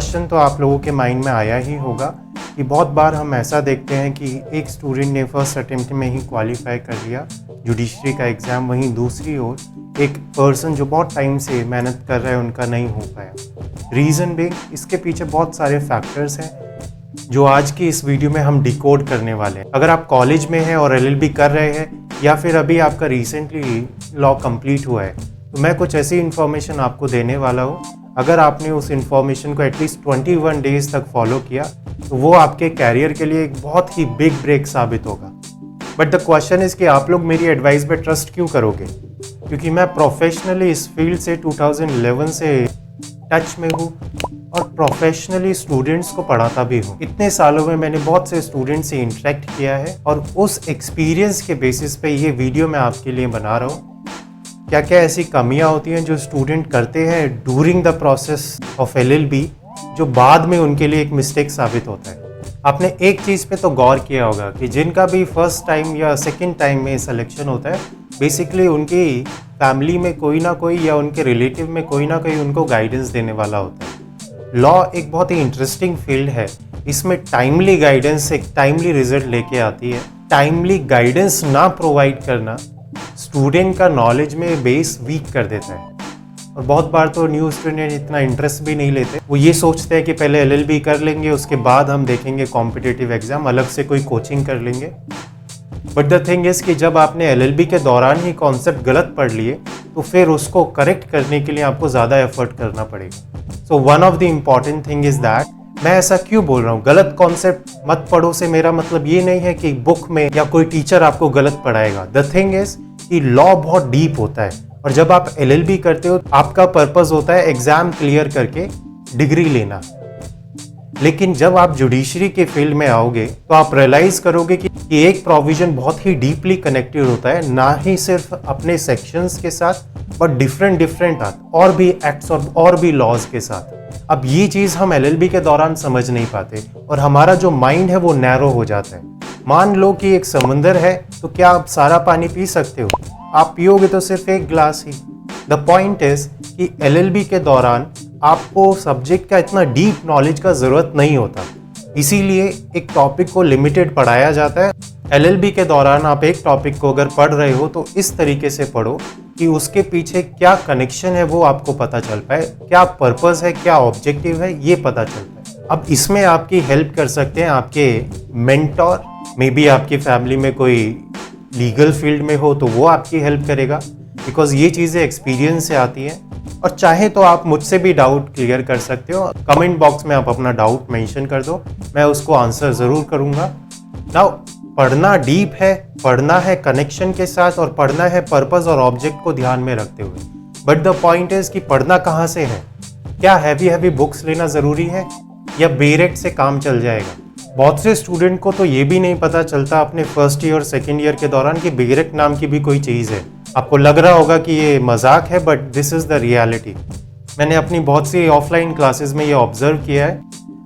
Question तो आप लोगों के माइंड में आया ही होगा कि बहुत बार हम ऐसा देखते हैं कि एक स्टूडेंट ने फर्स्ट अटेम्प्ट में ही क्वालिफाई कर लिया जुडिशरी का एग्ज़ाम, वहीं दूसरी ओर एक पर्सन जो बहुत टाइम से मेहनत कर रहा है उनका नहीं हो पाया। रीज़न भी इसके पीछे बहुत सारे फैक्टर्स हैं जो आज की इस वीडियो में हम डिकोड करने वाले हैं। अगर आप कॉलेज में हैं और एलएलबी कर रहे हैं या फिर अभी आपका रिसेंटली लॉ कंप्लीट हुआ है, तो मैं कुछ ऐसी इन्फॉर्मेशन आपको देने वाला हूँ। अगर आपने उस इन्फॉर्मेशन को एटलीस्ट 21 डेज तक फॉलो किया तो वो आपके कैरियर के लिए एक बहुत ही बिग ब्रेक साबित होगा। बट द क्वेश्चन इज़ कि आप लोग मेरी एडवाइस पे ट्रस्ट क्यों करोगे? क्योंकि मैं प्रोफेशनली इस फील्ड से 2011 से टच में हूँ और प्रोफेशनली स्टूडेंट्स को पढ़ाता भी हूँ। इतने सालों में मैंने बहुत से स्टूडेंट्स से इंटरेक्ट किया है और उस एक्सपीरियंस के बेसिस पे ये वीडियो मैं आपके लिए बना रहा हूँ। क्या क्या ऐसी कमियां होती हैं जो स्टूडेंट करते हैं during the process of LLB, जो बाद में उनके लिए एक मिस्टेक साबित होता है। आपने एक चीज़ पे तो गौर किया होगा कि जिनका भी फर्स्ट टाइम या सेकंड टाइम में सिलेक्शन होता है, बेसिकली उनकी फैमिली में कोई ना कोई या उनके रिलेटिव में कोई ना कोई उनको गाइडेंस देने वाला होता है। लॉ एक बहुत ही इंटरेस्टिंग फील्ड है। इसमें टाइमली गाइडेंस एक टाइमली रिजल्ट लेके आती है। टाइमली गाइडेंस ना प्रोवाइड करना स्टूडेंट का नॉलेज में बेस वीक कर देता है। और बहुत बार तो न्यू स्टूडेंट इतना इंटरेस्ट भी नहीं लेते। वो ये सोचते हैं कि पहले एलएलबी कर लेंगे, उसके बाद हम देखेंगे कॉम्पिटिटिव एग्जाम, अलग से कोई कोचिंग कर लेंगे। बट द थिंग इज़ कि जब आपने एलएलबी के दौरान ही कॉन्सेप्ट गलत पढ़ लिए तो फिर उसको करेक्ट करने के लिए आपको ज़्यादा एफर्ट करना पड़ेगा। So one of the important thing is that, मैं ऐसा क्यों बोल रहा हूँ गलत कॉन्सेप्ट मत पढ़ो से मेरा मतलब ये नहीं है कि बुक में या कोई टीचर आपको गलत पढ़ाएगा। द थिंग इज़ कि लॉ बहुत डीप होता है और जब आप एलएलबी करते हो आपका पर्पस होता है एग्जाम क्लियर करके डिग्री लेना। लेकिन जब आप जुडिशरी के फील्ड में आओगे तो आप रियलाइज करोगे कि एक प्रोविजन बहुत ही डीपली कनेक्टेड होता है, ना ही सिर्फ अपने सेक्शंस के साथ बट डिफरेंट और भी एक्ट्स और भी लॉज के साथ। अब ये चीज़ हम एलएलबी के दौरान समझ नहीं पाते और हमारा जो माइंड है वो नैरो हो जाता है। मान लो कि एक समंदर है, तो क्या आप सारा पानी पी सकते हो? आप पियोगे तो सिर्फ एक glass he. The point is कि एलएलबी के दौरान आपको सब्जेक्ट का इतना डीप नॉलेज का ज़रूरत नहीं होता, इसीलिए एक टॉपिक को लिमिटेड पढ़ाया जाता है। एलएलबी के दौरान आप एक टॉपिक को अगर पढ़ रहे हो तो इस तरीके से पढ़ो कि उसके पीछे क्या कनेक्शन है वो आपको पता चल पाए, क्या पर्पस है, क्या ऑब्जेक्टिव है, ये पता चल पाए। अब इसमें आपकी हेल्प कर सकते हैं आपके मेंटोर। मे बी आपकी फैमिली में कोई लीगल फील्ड में हो तो वो आपकी हेल्प करेगा, बिकॉज ये चीज़ें एक्सपीरियंस से आती हैं। और चाहे तो आप मुझसे भी डाउट क्लियर कर सकते हो। कमेंट बॉक्स में आप अपना डाउट मेंशन कर दो, मैं उसको आंसर ज़रूर करूँगा। नाउ पढ़ना डीप है, पढ़ना है कनेक्शन के साथ और पढ़ना है पर्पस और ऑब्जेक्ट को ध्यान में रखते हुए। बट द पॉइंट इज़ कि पढ़ना कहाँ से है? क्या हैवी बुक्स लेना ज़रूरी है या बेरेट से काम चल जाएगा? बहुत से स्टूडेंट को तो ये भी नहीं पता चलता अपने फर्स्ट ईयर और सेकेंड ईयर के दौरान कि बेरेट नाम की भी कोई चीज़ है। आपको लग रहा होगा कि ये मजाक है, but this is the reality. मैंने अपनी बहुत सी ऑफलाइन क्लासेस में ये ऑब्जर्व किया है।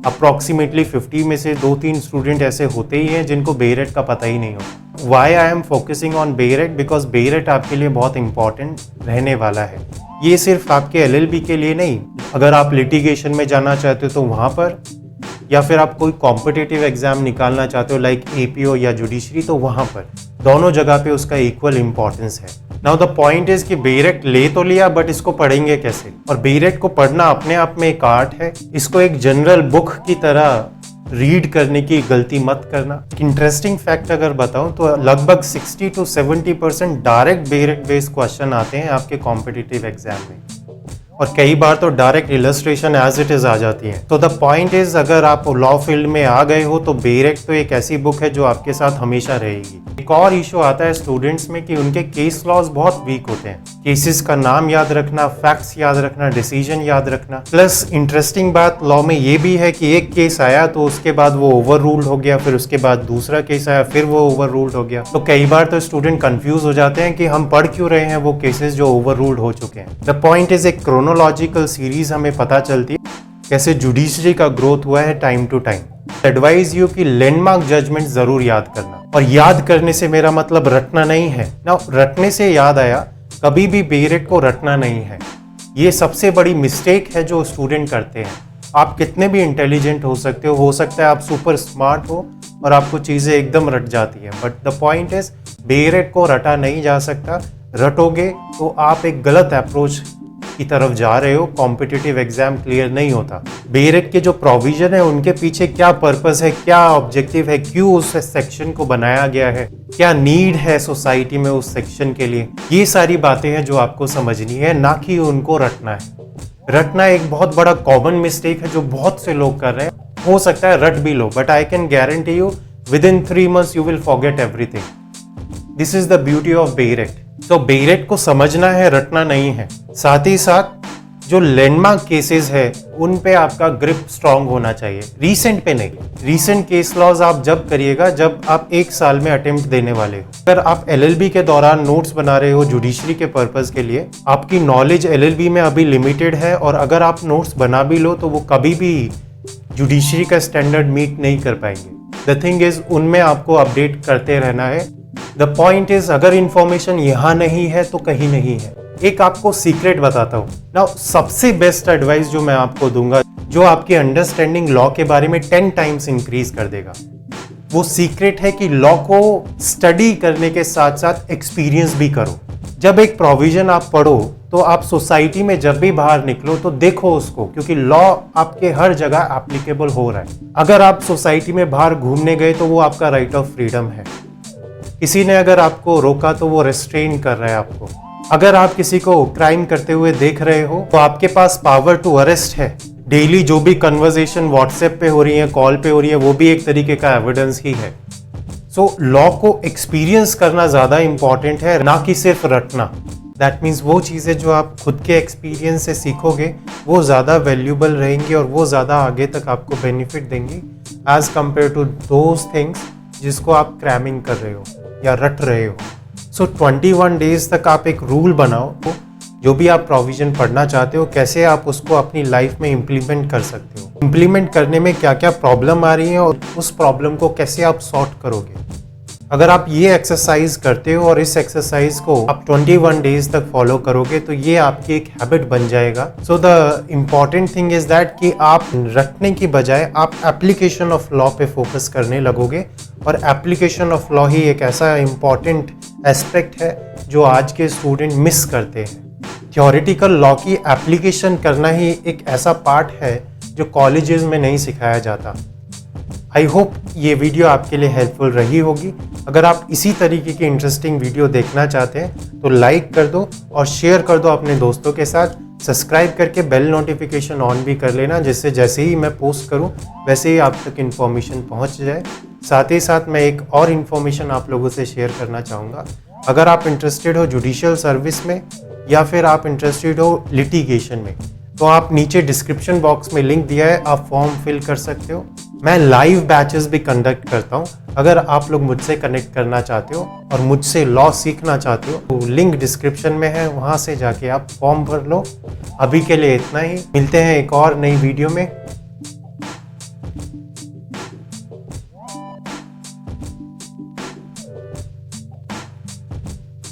अप्रॉक्सीमेटली 50 में से 2-3 स्टूडेंट ऐसे होते ही हैं जिनको बेरेट का पता ही नहीं होता। Why I am focusing on beret? Because beret आपके लिए बहुत इंपॉर्टेंट रहने वाला है। ये सिर्फ आपके एलएलबी के लिए नहीं, अगर आप लिटिगेशन में जाना चाहते हो तो वहाँ पर, या फिर आप कोई कॉम्पिटिटिव एग्जाम निकालना चाहते हो लाइक एपीओ या जुडिशरी, तो वहाँ पर दोनों जगह पे उसका इक्वल इंपॉर्टेंस है। नाउ द पॉइंट इज कि बेरेट ले तो लिया, बट इसको पढ़ेंगे कैसे? और बेरेट को पढ़ना अपने आप में एक आर्ट है। इसको एक जनरल बुक की तरह रीड करने की गलती मत करना। इंटरेस्टिंग फैक्ट अगर बताऊं तो लगभग 60 to 70% डायरेक्ट बेरेट बेस्ड क्वेश्चन आते हैं आपके कॉम्पिटिटिव एग्जाम में, और कई बार तो direct illustration as it is आ जाती है। तो द पॉइंट इज, अगर आप लॉ फील्ड में आ गए हो तो बेरेट तो एक ऐसी बुक है जो आपके साथ हमेशा रहेगी। एक और इशू आता है स्टूडेंट्स में कि उनके केस लॉज बहुत वीक होते हैं। केसेस का नाम याद रखना, फैक्ट्स याद रखना, डिसीजन याद रखना। प्लस इंटरेस्टिंग बात लॉ में ये भी है कि एक केस आया तो उसके बाद वो ओवर रूल्ड हो गया, फिर उसके बाद दूसरा केस आया, फिर वो ओवर रूल्ड हो गया। तो कई बार तो स्टूडेंट कंफ्यूज हो जाते हैं कि हम पढ़ क्यों रहे हैं वो केसेस जो ओवर रूल्ड हो चुके हैं। द पॉइंट इज, एक क्रोनोलॉजिकल सीरीज हमें पता चलती है कैसे जुडिशरी का ग्रोथ हुआ है time to time. Advise you कि लैंडमार्क जजमेंट जरूर याद करना, और याद करने से मेरा मतलब रटना नहीं है ना। रटने से याद आया, कभी भी बेरेट को रटना नहीं है। ये सबसे बड़ी मिस्टेक है जो स्टूडेंट करते हैं। आप कितने भी इंटेलिजेंट हो सकता है आप सुपर स्मार्ट हो और आपको चीज़ें एकदम रट जाती हैं, बट द पॉइंट इज बेरेट को रटा नहीं जा सकता। रटोगे तो आप एक गलत अप्रोच की तरफ जा रहे हो, कॉम्पिटिटिव एग्जाम क्लियर नहीं होता। बेरेट के जो प्रोविजन है उनके पीछे क्या पर्पस है, क्या ऑब्जेक्टिव है, क्यों उस सेक्शन को बनाया गया है, क्या नीड है सोसाइटी में उस सेक्शन के लिए, ये सारी बातें हैं जो आपको समझनी है, ना कि उनको रटना है। रटना एक बहुत बड़ा कॉमन मिस्टेक है जो बहुत से लोग कर रहे हैं। हो सकता है रट भी लो, but I can guarantee you within 3 months you will forget everything. This is the beauty of बेरेट। तो बेरेट को समझना है, रटना नहीं है। साथ ही साथ जो लैंडमार्क केसेस है उन पे आपका ग्रिप स्ट्रांग होना चाहिए, रीसेंट पे नहीं। रीसेंट केस लॉज आप जब करिएगा जब आप 1 साल में अटेम्प्ट देने वाले हो। अगर आप LLB के दौरान नोट्स बना रहे हो जुडिशरी के पर्पस के लिए, आपकी नॉलेज LLB में अभी लिमिटेड है और अगर आप नोट्स बना भी लो तो वो कभी भी जुडिशरी का स्टैंडर्ड मीट नहीं कर पाएंगे। द थिंग इज उनमें आपको अपडेट करते रहना है। द पॉइंट इज अगर इंफॉर्मेशन यहाँ नहीं है तो कहीं नहीं है। एक आपको सीक्रेट बताता हूँ ना, सबसे बेस्ट एडवाइस जो मैं आपको दूंगा, जो आपकी अंडरस्टैंडिंग लॉ के बारे में 10 times इंक्रीज कर देगा, वो सीक्रेट है कि लॉ को स्टडी करने के साथ साथ एक्सपीरियंस भी करो। जब एक प्रोविजन आप पढ़ो तो आप सोसाइटी में जब भी बाहर निकलो तो देखो उसको, क्योंकि लॉ आपके हर जगह एप्लीकेबल हो रहा है। अगर आप सोसाइटी में बाहर घूमने गए तो वो आपका राइट ऑफ फ्रीडम है। किसी ने अगर आपको रोका तो वो रेस्ट्रेन कर रहा है आपको। अगर आप किसी को क्राइम करते हुए देख रहे हो तो आपके पास पावर टू अरेस्ट है। डेली जो भी कन्वर्सेशन व्हाट्सएप पे हो रही है, कॉल पे हो रही है, वो भी एक तरीके का एविडेंस ही है। सो लॉ को एक्सपीरियंस करना ज़्यादा इंपॉर्टेंट है, ना कि सिर्फ रटना। दैट मीन्स वो चीज़ें जो आप खुद के एक्सपीरियंस से सीखोगे वो ज़्यादा वैल्यूबल रहेंगी और वो ज़्यादा आगे तक आपको बेनिफिट देंगी as compared to those things जिसको आप क्रैमिंग कर रहे हो या रट रहे हो। सो 21 डेज तक आप एक रूल बनाओ, जो भी आप प्रोविजन पढ़ना चाहते हो कैसे आप उसको अपनी लाइफ में इम्प्लीमेंट कर सकते हो, इम्प्लीमेंट करने में क्या क्या प्रॉब्लम आ रही है और उस प्रॉब्लम को कैसे आप सॉर्ट करोगे। अगर आप ये एक्सरसाइज करते हो और इस एक्सरसाइज को आप 21 डेज तक फॉलो करोगे तो ये आपकी एक हैबिट बन जाएगा। So the important thing is that कि आप रटने की बजाय आप एप्लीकेशन ऑफ लॉ पे फोकस करने लगोगे, और एप्लीकेशन ऑफ लॉ ही एक ऐसा इम्पॉर्टेंट एस्पेक्ट है जो आज के स्टूडेंट मिस करते हैं। थ्योरेटिकल लॉ की एप्लीकेशन करना ही एक ऐसा पार्ट है जो कॉलेजेस में नहीं सिखाया जाता। आई होप ये वीडियो आपके लिए हेल्पफुल रही होगी। अगर आप इसी तरीके की इंटरेस्टिंग वीडियो देखना चाहते हैं तो लाइक कर दो और शेयर कर दो अपने दोस्तों के साथ। सब्सक्राइब करके बेल नोटिफिकेशन ऑन भी कर लेना, जिससे जैसे ही मैं पोस्ट करूं वैसे ही आप तक इन्फॉर्मेशन पहुंच जाए। साथ ही साथ मैं एक और इन्फॉर्मेशन आप लोगों से शेयर करना चाहूँगा। अगर आप इंटरेस्टेड हो जुडिशियल सर्विस में या फिर आप इंटरेस्टेड हो लिटिगेशन में, तो आप नीचे डिस्क्रिप्शन बॉक्स में लिंक दिया है, आप फॉर्म फिल कर सकते हो। मैं लाइव बैचेस भी कंडक्ट करता हूँ। अगर आप लोग मुझसे कनेक्ट करना चाहते हो और मुझसे लॉ सीखना चाहते हो तो लिंक डिस्क्रिप्शन में है, वहाँ से जाके आप फॉर्म भर लो। अभी के लिए इतना ही, मिलते हैं एक और नई वीडियो में।